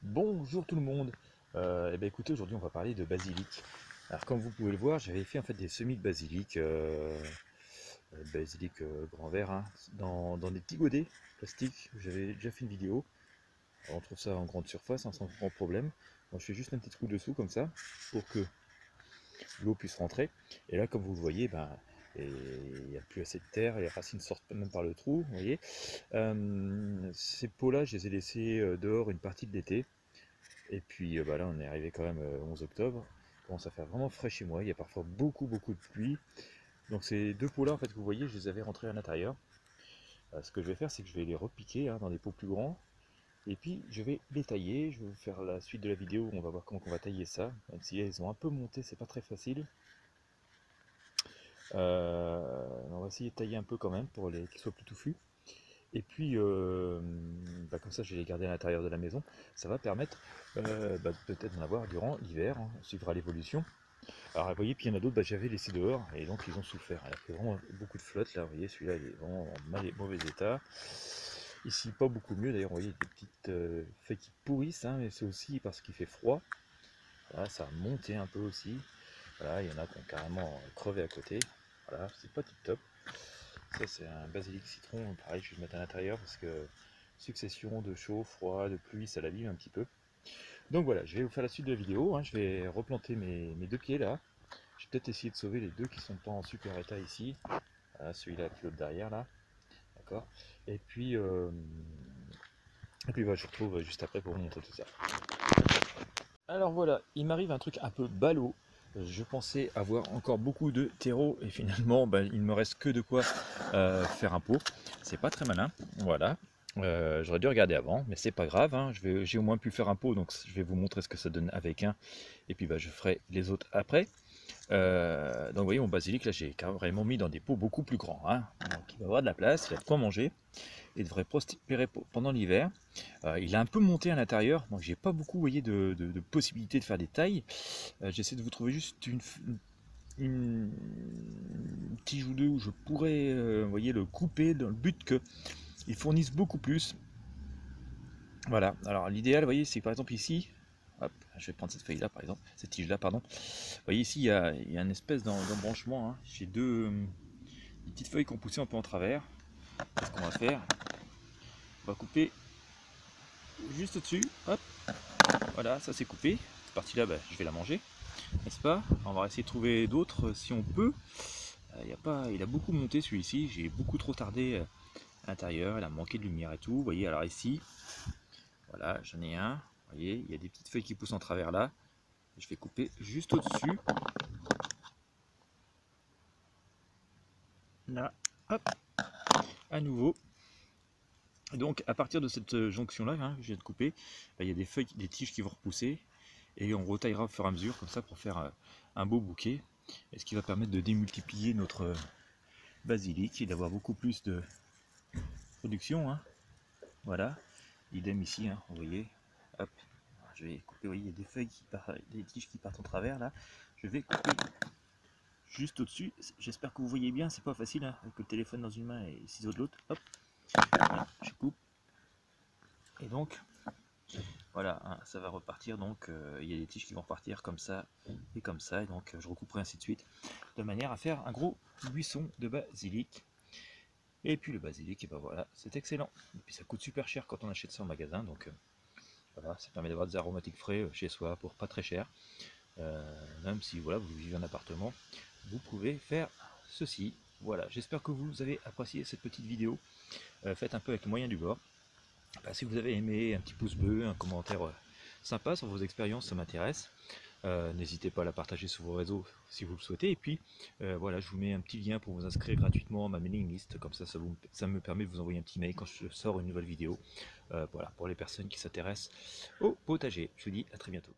Bonjour tout le monde. Écoutez, aujourd'hui on va parler de basilic. Alors comme vous pouvez le voir, j'avais fait en fait des semis de basilic, grand vert, hein, dans des petits godets plastiques. J'avais déjà fait une vidéo. Alors, on trouve ça en grande surface, hein, sans grand problème. Moi, je fais juste un petit trou dessous comme ça pour que l'eau puisse rentrer. Et là, comme vous le voyez, il n'y a plus assez de terre, les racines sortent même par le trou, vous voyez. Ces pots-là, je les ai laissés dehors une partie de l'été. Et puis là, on est arrivé quand même 11 octobre. Il commence à faire vraiment frais chez moi. Il y a parfois beaucoup de pluie. Donc ces deux pots là, en fait, que vous voyez, je les avais rentrés à l'intérieur. Ce que je vais faire, c'est que je vais les repiquer, hein, dans des pots plus grands. Et puis je vais les tailler. Je vais vous faire la suite de la vidéo. On va voir comment on va tailler ça. Même si elles ont un peu monté, c'est pas très facile. On va essayer de tailler un peu quand même pour qu'ils soient plus touffus. Et puis, comme ça, je vais les garder à l'intérieur de la maison. Ça va permettre peut-être d'en avoir durant l'hiver, hein, on suivra l'évolution. Alors, vous voyez, puis il y en a d'autres, j'avais laissé dehors, et donc ils ont souffert. Il a fait vraiment beaucoup de flotte, là, vous voyez, celui-là, il est vraiment en mauvais état. Ici, pas beaucoup mieux, d'ailleurs, vous voyez, des petites feuilles qui pourrissent, hein, mais c'est aussi parce qu'il fait froid. Voilà, ça a monté un peu aussi. Voilà, il y en a qui ont carrément crevé à côté. Voilà, c'est pas tip top. Ça, c'est un basilic citron, pareil, je vais le mettre à l'intérieur parce que succession de chaud, froid, de pluie, ça l'abîme un petit peu. Donc voilà, je vais vous faire la suite de la vidéo, hein. Je vais replanter mes deux pieds là. Je vais peut-être essayer de sauver les deux qui sont pas en super état ici. Voilà, celui-là puis l'autre derrière là. D'accord. Et puis, je vous retrouve juste après pour vous montrer tout ça. Alors voilà, il m'arrive un truc un peu ballot. Je pensais avoir encore beaucoup de terreau et finalement il ne me reste que de quoi faire un pot. C'est pas très malin, voilà. J'aurais dû regarder avant, mais c'est pas grave, hein. J'ai au moins pu faire un pot, donc je vais vous montrer ce que ça donne avec un. Et puis je ferai les autres après. Donc vous voyez, mon basilic là, j'ai carrément mis dans des pots beaucoup plus grands, hein. Donc il va avoir de la place, il a de quoi manger et devrait prospérer pendant l'hiver. Il a un peu monté à l'intérieur, donc j'ai pas beaucoup, vous voyez, de possibilités de faire des tailles. J'essaie de vous trouver juste une tige ou deux où je pourrais, vous voyez, le couper dans le but qu'il fournisse beaucoup plus. Voilà, alors l'idéal, vous voyez, c'est par exemple ici, hop, je vais prendre cette feuille là par exemple, cette tige là, pardon. Vous voyez ici, il y a une espèce d'embranchement, hein. J'ai des petites feuilles qui ont poussé un peu en travers. Qu'est-ce qu'on va faire? On va couper juste au-dessus, hop, voilà, ça c'est coupé. Cette partie là, je vais la manger, n'est-ce pas? On va essayer de trouver d'autres si on peut. Il a beaucoup monté celui-ci, j'ai beaucoup trop tardé à l'intérieur, il a manqué de lumière et tout. Vous voyez, alors ici, voilà, j'en ai un. Vous voyez, il y a des petites feuilles qui poussent en travers là. Je vais couper juste au-dessus. Là, hop, à nouveau. Et donc, à partir de cette jonction-là, hein, que je viens de couper, il y a des feuilles, des tiges qui vont repousser. Et on retaillera au fur et à mesure, comme ça, pour faire un beau bouquet. Et ce qui va permettre de démultiplier notre basilic et d'avoir beaucoup plus de production, hein. Voilà, idem ici, hein, vous voyez, hop, je vais couper, vous voyez, il y a des feuilles qui partent, des tiges qui partent en travers là, je vais couper juste au-dessus. J'espère que vous voyez bien, c'est pas facile, hein, avec le téléphone dans une main et le ciseau de l'autre, hop, voilà, je coupe, et donc, voilà, hein, ça va repartir, donc il y a des tiges qui vont repartir comme ça, et donc je recouperai ainsi de suite, de manière à faire un gros buisson de basilic. Et puis le basilic, et ben voilà, c'est excellent. Et puis ça coûte super cher quand on achète ça en magasin, donc voilà, ça permet d'avoir des aromatiques frais chez soi pour pas très cher. Même si voilà, vous vivez en appartement, vous pouvez faire ceci. Voilà, j'espère que vous avez apprécié cette petite vidéo. Faites un peu avec les moyens du bord. Si vous avez aimé, un petit pouce bleu, un commentaire sympa sur vos expériences, ça m'intéresse. N'hésitez pas à la partager sur vos réseaux si vous le souhaitez. Et puis voilà, je vous mets un petit lien pour vous inscrire gratuitement à ma mailing list. Comme ça me permet de vous envoyer un petit mail quand je sors une nouvelle vidéo. Voilà, pour les personnes qui s'intéressent au potager. Je vous dis à très bientôt.